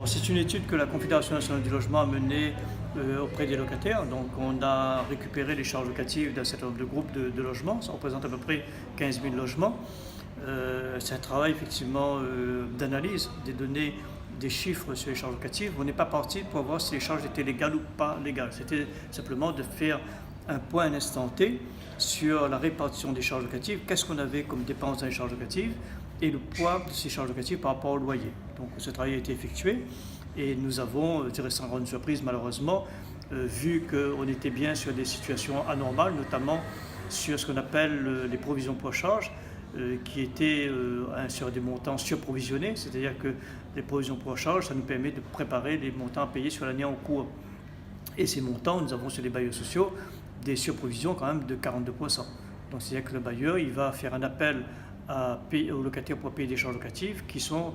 C'est une étude que la Confédération nationale du logement a menée auprès des locataires. Donc on a récupéré les charges locatives d'un certain nombre de groupes de logements. Ça représente à peu près 15 000 logements. C'est un travail effectivement d'analyse des données, des chiffres sur les charges locatives. On n'est pas parti pour voir si les charges étaient légales ou pas légales. C'était simplement de faire un point à un instant T sur la répartition des charges locatives, qu'est-ce qu'on avait comme dépenses dans les charges locatives et le poids de ces charges locatives par rapport au loyer. Donc ce travail a été effectué et nous avons, je dirais sans grande surprise malheureusement, vu qu'on était bien sur des situations anormales, notamment sur ce qu'on appelle les provisions pour charges, qui étaient sur des montants surprovisionnés, c'est-à-dire que les provisions pour charges, ça nous permet de préparer les montants à payer sur l'année en cours. Et ces montants, nous avons sur les bailleurs sociaux des surprovisions quand même de 42%. Donc c'est-à-dire que le bailleur, il va faire un appel aux locataires pour payer des charges locatives qui sont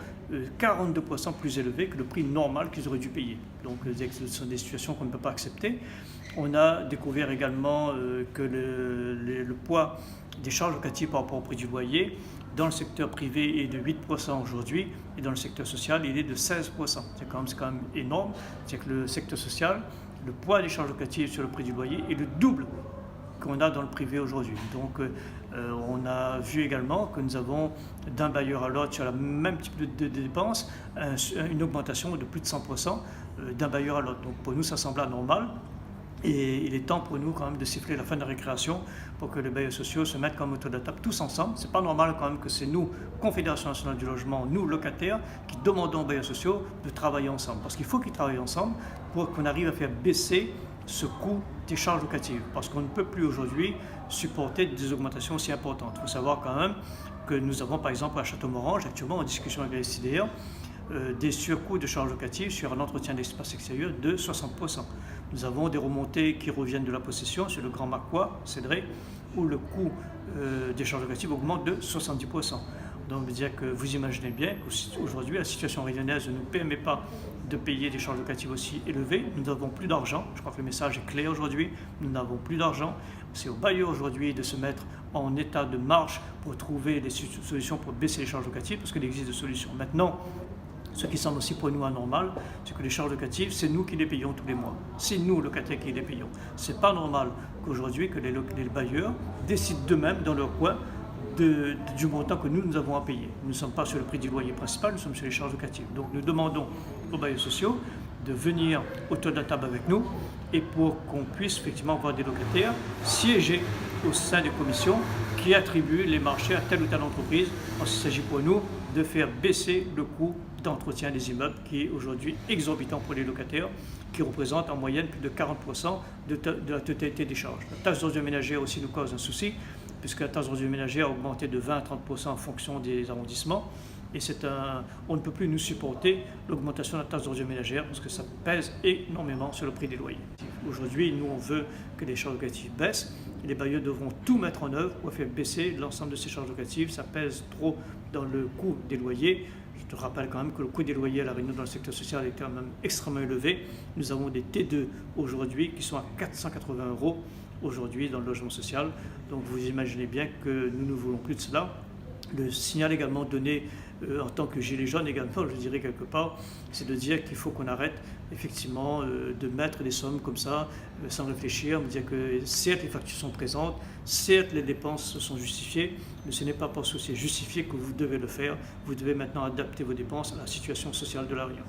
42% plus élevées que le prix normal qu'ils auraient dû payer. Donc ce sont des situations qu'on ne peut pas accepter. On a découvert également que le poids des charges locatives par rapport au prix du loyer dans le secteur privé est de 8% aujourd'hui et dans le secteur social il est de 16%. C'est quand même énorme. C'est que le secteur social, le poids des charges locatives sur le prix du loyer est le double qu'on a dans le privé aujourd'hui. Donc on a vu également que nous avons d'un bailleur à l'autre sur le même type de dépenses une augmentation de plus de 100% d'un bailleur à l'autre. Donc pour nous ça semble anormal. Et il est temps pour nous quand même de siffler la fin de la récréation pour que les bailleurs sociaux se mettent comme autour de la table tous ensemble. C'est pas normal quand même que c'est nous, Confédération nationale du logement, nous locataires, qui demandons aux bailleurs sociaux de travailler ensemble. Parce qu'il faut qu'ils travaillent ensemble pour qu'on arrive à faire baisser ce coût des charges locatives. Parce qu'on ne peut plus aujourd'hui supporter des augmentations aussi importantes. Il faut savoir quand même que nous avons par exemple à Château-Morange actuellement en discussion avec la SIDR des surcoûts de charges locatives sur un entretien d'espace extérieur de 60%. Nous avons des remontées qui reviennent de la possession sur le Grand Maquois, Cédré, où le coût des charges locatives augmente de 70%. Donc, veut dire que vous imaginez bien qu'aujourd'hui, la situation réunionnaise ne nous permet pas de payer des charges locatives aussi élevées. Nous n'avons plus d'argent. Je crois que le message est clair aujourd'hui. Nous n'avons plus d'argent. C'est aux bailleurs aujourd'hui de se mettre en état de marche pour trouver des solutions pour baisser les charges locatives, parce qu'il existe des solutions. Maintenant, ce qui semble aussi pour nous anormal, c'est que les charges locatives, c'est nous qui les payons tous les mois. C'est nous, locataires, qui les payons. Ce n'est pas normal qu'aujourd'hui, que les bailleurs décident d'eux-mêmes, dans leur coin, du montant que nous avons à payer. Nous ne sommes pas sur le prix du loyer principal, nous sommes sur les charges locatives. Donc nous demandons aux bailleurs sociaux de venir autour de la table avec nous et pour qu'on puisse effectivement voir des locataires siéger au sein des commissions qui attribuent les marchés à telle ou telle entreprise. Il s'agit pour nous de faire baisser le coût d'entretien des immeubles qui est aujourd'hui exorbitant pour les locataires, qui représente en moyenne plus de 40% de la totalité des charges. La taxe d'ordures ménagères aussi nous cause un souci, puisque la taxe d'ordures ménagères a augmenté de 20 à 30% en fonction des arrondissements. Et on ne peut plus nous supporter l'augmentation de la taxe d'ordures ménagères parce que ça pèse énormément sur le prix des loyers. Aujourd'hui, nous, on veut que les charges locatives baissent. Les bailleurs devront tout mettre en œuvre pour faire baisser l'ensemble de ces charges locatives. Ça pèse trop dans le coût des loyers. Je te rappelle quand même que le coût des loyers à La Réunion dans le secteur social est quand même extrêmement élevé. Nous avons des T2 aujourd'hui qui sont à 480 € aujourd'hui dans le logement social. Donc vous imaginez bien que nous ne voulons plus de cela. Le signal également donné en tant que gilet jaune également, je dirais quelque part, c'est de dire qu'il faut qu'on arrête effectivement de mettre des sommes comme ça sans réfléchir, de dire que certes les factures sont présentes, certes les dépenses sont justifiées, mais ce n'est pas parce que c'est justifié que vous devez le faire. Vous devez maintenant adapter vos dépenses à la situation sociale de La Réunion.